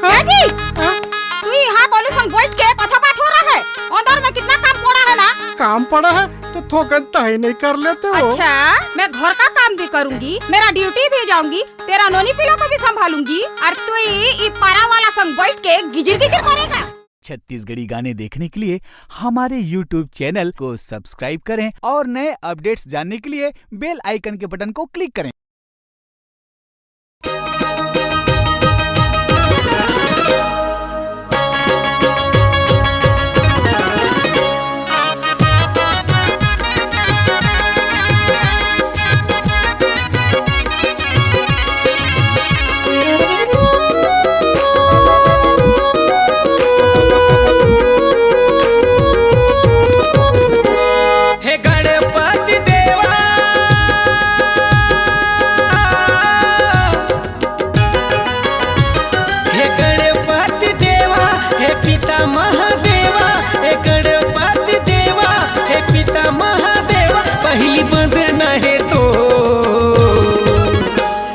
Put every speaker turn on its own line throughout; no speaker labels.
जी तू यहाँ कॉलेज संग बैठ के कथा बात हो रहा है। अंदर में कितना काम पड़ा है ना।
काम पड़ा है तो थोकन ताही नहीं कर लेते हो।
अच्छा मैं घर का काम भी करूँगी, मेरा ड्यूटी भी जाऊंगी, तेरा नोनी पिलो को भी संभालूंगी और तू ये पारा वाला संग बैठ के गिजिर गिजिर करेगा।
छत्तीसगढ़ी गाने देखने के लिए हमारे YouTube चैनल को सब्सक्राइब करें और नए अपडेट्स जानने के लिए बेल आइकन के बटन को क्लिक करें।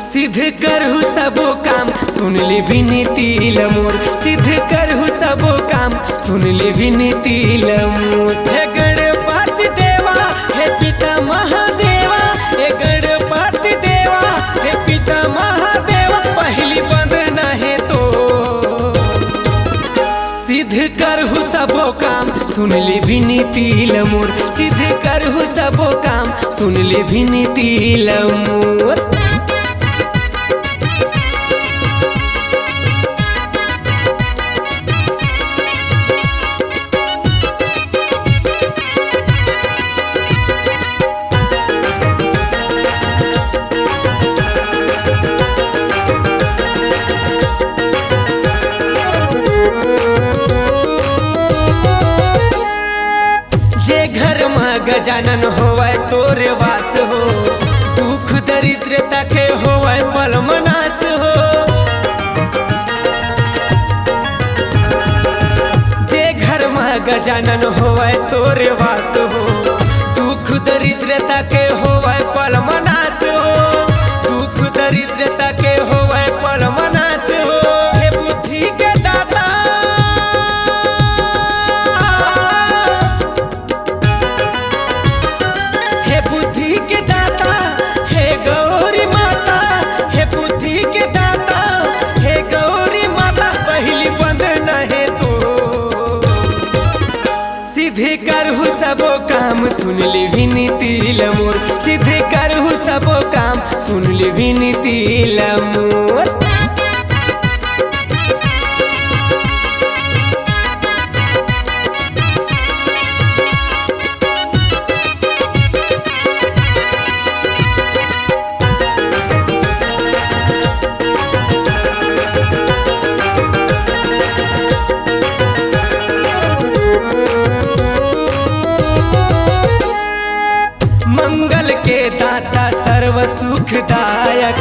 सिद्ध करहु सबो काम सुन ले विनती लमोर, सिद्ध करहु सबो काम सुन ले विनती लमोर। हे गणपति देवा हे पिता महादेवा, हे गणपति देवा हे पिता महादेवा, पहली बंदना है तो सिद्ध करहु सबो काम सुन ले विनती लमोर, सिद्ध करहु सबो काम सुन ले विनती लमोर। जे घर में गजानन होवे तोरे वास हो, दुख दरिद्रता के होवे पलमनास हो। जे घर में गजानन होवे तोरे वास हो, दुख दरिद्रता के होवे पलमनास हो, दुख दरिद्रता के होवे पलमनास हो। हे बुद्धि के दाता सिद्धि करहु सबो काम सुन ले विनती लमोर, सिद्धि करहु सबो काम सुन ले विनती लमोर। मंगल के दाता सर्व सुखदायक,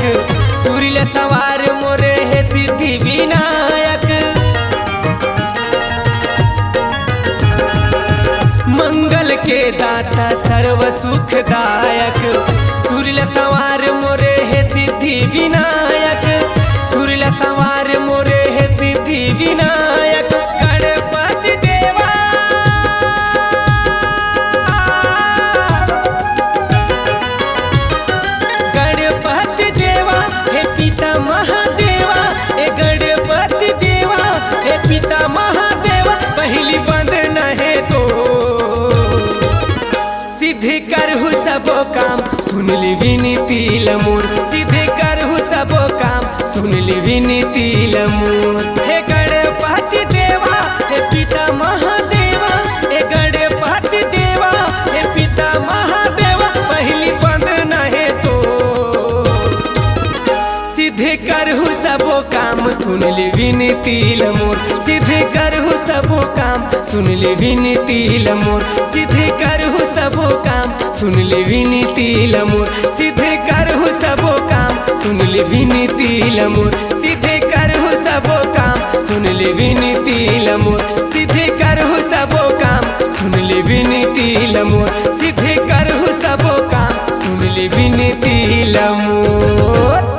सूर्य सवार मोरे है सिद्धि विनायक। मंगल के दाता सर्व सुखदायक, सूर्य सवार मोरे है सिद्धि विनायक, सूर्य सवार मोरे है सिद्धि विनायक। गणपति देवा महादेवा, ए गणपति देवा हे पिता महादेवा, पहली बंदना है तो सिद्धि करहु सबो काम सुन ले विनती लमोर, सिद्धि करहु सबो काम सुन ले विनती लमोर। हे गणपति देवा हे पिता महादेवा, हे गणपति देवा हे पिता महादेवा, पहली बंदना है तो सिद्धि करहु सबो काम सुन ले विनती लमोर, सिद्धि करहु सबो काम सुन ले विनती लमोर, सिद्धि करहु सबो काम सुन ले विनती लमोर, सिद्धि करहु सबो काम सुन ले विनती लमोर, सिद्धि करहु सबो काम सुन ले विनती लमोर, सिद्धि करहु सबो काम सुन ले विनती लमोर, सिद्धि करहु सबो काम सुन ले विनती लमोर।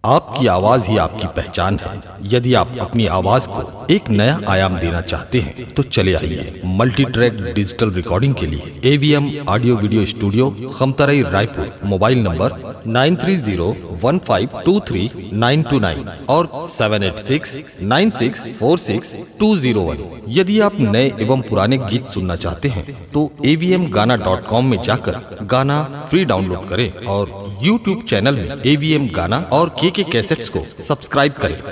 आपकी आवाज ही आपकी पहचान है। यदि आप अपनी आवाज को एक नया आयाम देना चाहते हैं तो चले आइए मल्टी ट्रैक डिजिटल रिकॉर्डिंग के लिए AVM audio video studio, Khamtarai, Raipur. Mobile number 9301523929 और 7869646201। यदि आप नए एवं पुराने गीत सुनना चाहते हैं तो avmgana.com में जाकर गाना फ्री डाउनलोड करें और YouTube चैनल में AVM गाना और KK कैसेट्स को सब्सक्राइब करें।